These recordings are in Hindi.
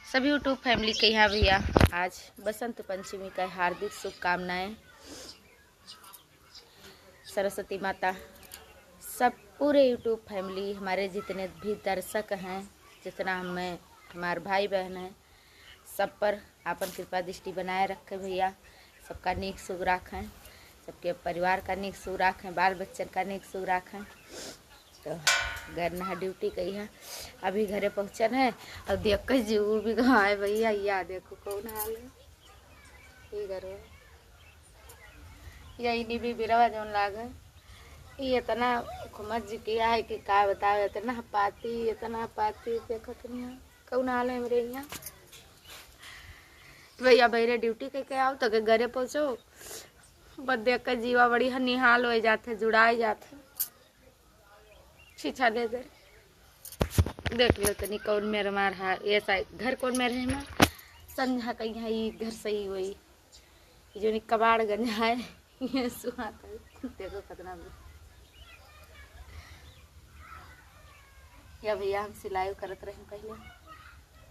सभी यूट्यूब फैमिली के यहाँ भैया आज बसंत पंचमी का हार्दिक शुभकामनाएं। सरस्वती माता सब पूरे यूट्यूब फैमिली हमारे जितने भी दर्शक हैं, जितना हमें हमारे भाई बहन हैं, सब पर आपन कृपा दृष्टि बनाए रखें भैया। सबका नेक सुख रखें, सबके परिवार का नेक सुख रखें, बाल बच्चन का नेक सुख रखें। तो घर नहा ड्यूटी गई है, अभी घरे पहुँचन है और देख कर जीव भी कहाँ है भैया। या देखो कौन हाल है ये घर यही नहीं भी बिरवा जौन लागे ये इतना खुमत जी किया है कि का बताओ। इतना पाती देखो तुम कौन हाल है मेरे यहाँ भैया। भैया ड्यूटी करके आओ तो घरे पहुँचो, बस देख कर जीवा बड़ी निहाल हो जाते, जुड़ाए जाते। छीछा दे दे देख लो तनी कौन मेरे मार है ये साइड घर कौन मेरे है संझा कहीं है ये घर सही वही जो नहीं कबाड़ गंजा है ये सुहाता है। देखो कितना या भैया हम सिलाई करत रहे पहले,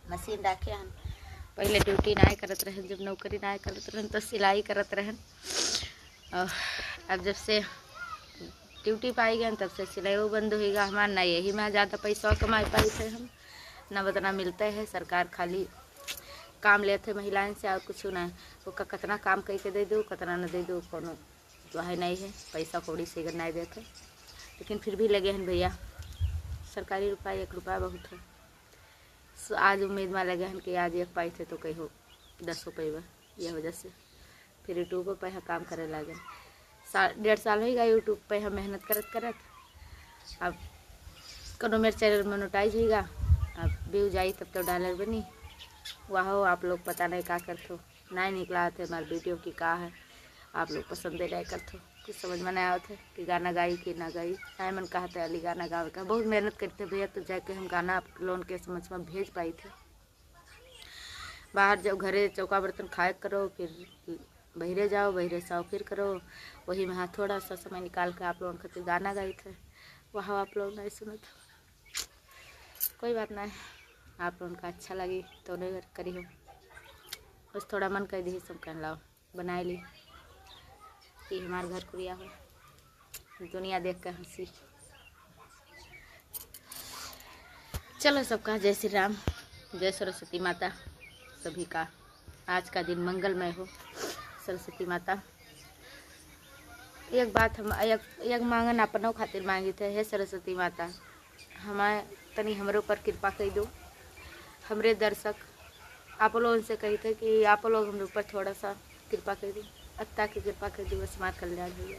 मशीन डाके हम पहले ड्यूटी ना करत रहे, जब नौकरी ना करत रहे तो सिलाई करत रहे। अब जब से ड्यूटी पाई गए तब से सिलाई वो बंद होगा हमारा। ना यही में ज़्यादा पैसा कमाई पाई थे हम, ना बतना मिलता है। सरकार खाली काम लेते महिलाएं से और कुछ ना। वो कितना काम करके दे दो कितना न दे दो कोनो तो है नहीं है, पैसा कौड़ी से नहीं देते। लेकिन फिर भी लगे हैं भैया, सरकारी रुपया 1 रुपया बहुत है। आज उम्मीद में लगे हैं कि आज 1 पाई थे तो कहीं हो 10 रुपये। यह वजह से फिर यूट्यूब पर काम करे लगे। 1.5 साल हो गया यूट्यूब पे हम मेहनत करत। अब करो मेरे चैनल मोनेटाइज होगा, अब व्यू जाई तब तो डॉलर बनी। वाह आप लोग पता नहीं क्या करते हो, नहीं निकला थे हमारे वीडियो की का है, आप लोग पसंद नहीं करते हो। कुछ समझ में नहीं आया थे कि गाना गाई कि ना गाई। नहीं मन कहा था अली गाना गावे का, बहुत मेहनत करते भैया तो जाके हम गाना आप लोन के समझ में भेज पाई थे। बाहर जब घरे चौका बर्तन खाए करो, फिर बहरे जाओ, बहरे से आओ फिर करो। वही में हाँ थोड़ा सा समय निकाल कर आप लोगों खातिर गाना गाए थे, वह आप लोग नहीं सुने थे। कोई बात नहीं, आप लोगों का अच्छा लगी तो नहीं करी हो, बस थोड़ा मन कर दी सब कहन लाओ बनाए ली कि हमारे घर कुरिया हो, दुनिया देख कर हंसी। चलो सबका जय श्री राम, जय सरस्वती माता। सभी का आज का दिन मंगलमय हो। सरस्वती माता एक बात हम एक मांगन अपनों खातिर मांगी थे, हे सरस्वती माता हमारे तनी हमरे ऊपर कृपा कर दो। हमरे दर्शक आप लोगों से कही थे कि आप लोग हमरे ऊपर थोड़ा सा कृपा कर दो, अत्ता की कृपा कर दो, बस हमारा कल्याण हो गया।